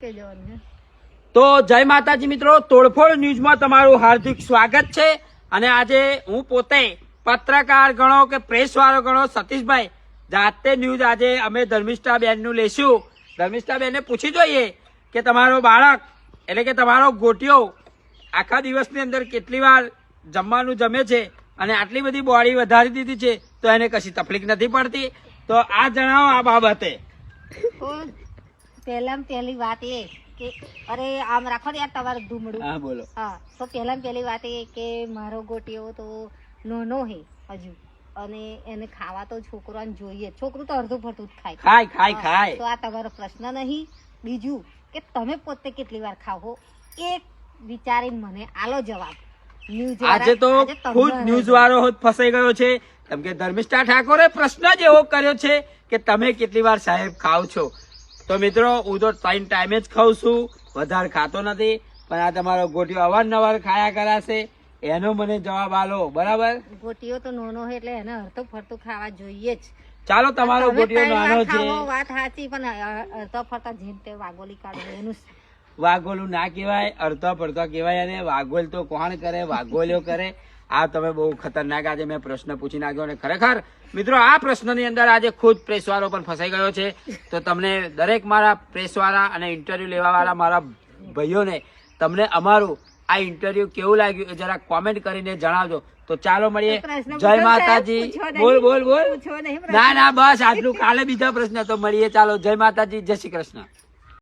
તો જય માતાજી મિત્રો, તોડફોડ ન્યૂઝમાં તમારું હાર્દિક સ્વાગત છે। અને આજે હું પોતે પત્રકાર ગણો કે પ્રેસ વાળો ગણો સતીશભાઈ જાતે ન્યૂઝ આજે અમે ધર્મિષ્ઠા બેન નું લેશું। ધર્મિષ્ઠા બેન ને પૂછી જોઈએ કે તમારો બાળક એટલે કે તમારો ગોટિયો આખા દિવસની અંદર કેટલી વાર જમવાનું જમે છે અને આટલી બધી બોડી વધારી દીધી છે તો એને કશી તકલીફ નથી પડતી? તો આ જણાવો આ બાબતે। પહેલી વાત એ કે અરે આમ રાખો ને યાર તમારું ધૂમડું। હા બોલો। હા તો પહેલી વાત એ કે મારો ગોટીઓ તો નાનો હે હજુ અને એને ખાવા તો છોકરાને જોઈએ। છોકરું તો અડધું ફરતું જ ખાય ખાય તો આ તમારો પ્રશ્ન નહીં। બીજું કે તમે પોતે કેટલી વાર ખાઓ એ વિચારીને મને આલો જવાબ। આજે તો ખુદ ન્યૂઝ વાળો ફસાઈ ગયો છે કેમ કે ધર્મિષ્ઠા ઠાકોરે પ્રશ્ન જ એવો કર્યો છે કે તમે કેટલી વાર સાહેબ ખાવ છો? તો મિત્રો હું તો 3 ટાઈમે જ ખાઉં છું, વધારે ખાતો નથી, પણ આ તમારો ગોટિયો અવારનવાર ખાયા કરાશે એનો મને જવાબ આલો, બરાબર? ગોટીઓ તો નાનો હોય એટલે એને હરતો ફરતું ખાવા જોઈએ જ। ચાલો તમારો ગોટિયો નાનો છે, વાત સાચી, પણ હરતો ફરતા જેમ તે વાગોલી કાઢો એનું વાગોલું ના કહેવાય, અડધો પડતો કહેવાય। અને વાગોલ તો કોણ કરે, વાગોલ્યો કરે। આ તમે બહુ ખતરનાક આજે મેં પ્રશ્ન પૂછી નાખ્યો અને ખરેખર મિત્રો આ પ્રશ્નની અંદર આજે ખુદ પ્રેસ વાળો પણ ફસાઈ ગયો છે। તો તમને દરેક મારા પ્રેસ વાળા અને ઇન્ટરવ્યુ લેવા વાળા મારા ભાઈઓને તમને અમારું આ ઇન્ટરવ્યુ કેવું લાગ્યું જરા કોમેન્ટ કરીને જણાવજો। તો ચાલો મળીએ, જય માતાજી। બોલ બોલ બોલ, ના બસ આટલું, કાલે બીજા પ્રશ્ન, તો મળીએ, ચાલો, જય માતાજી, જય શ્રી કૃષ્ણ।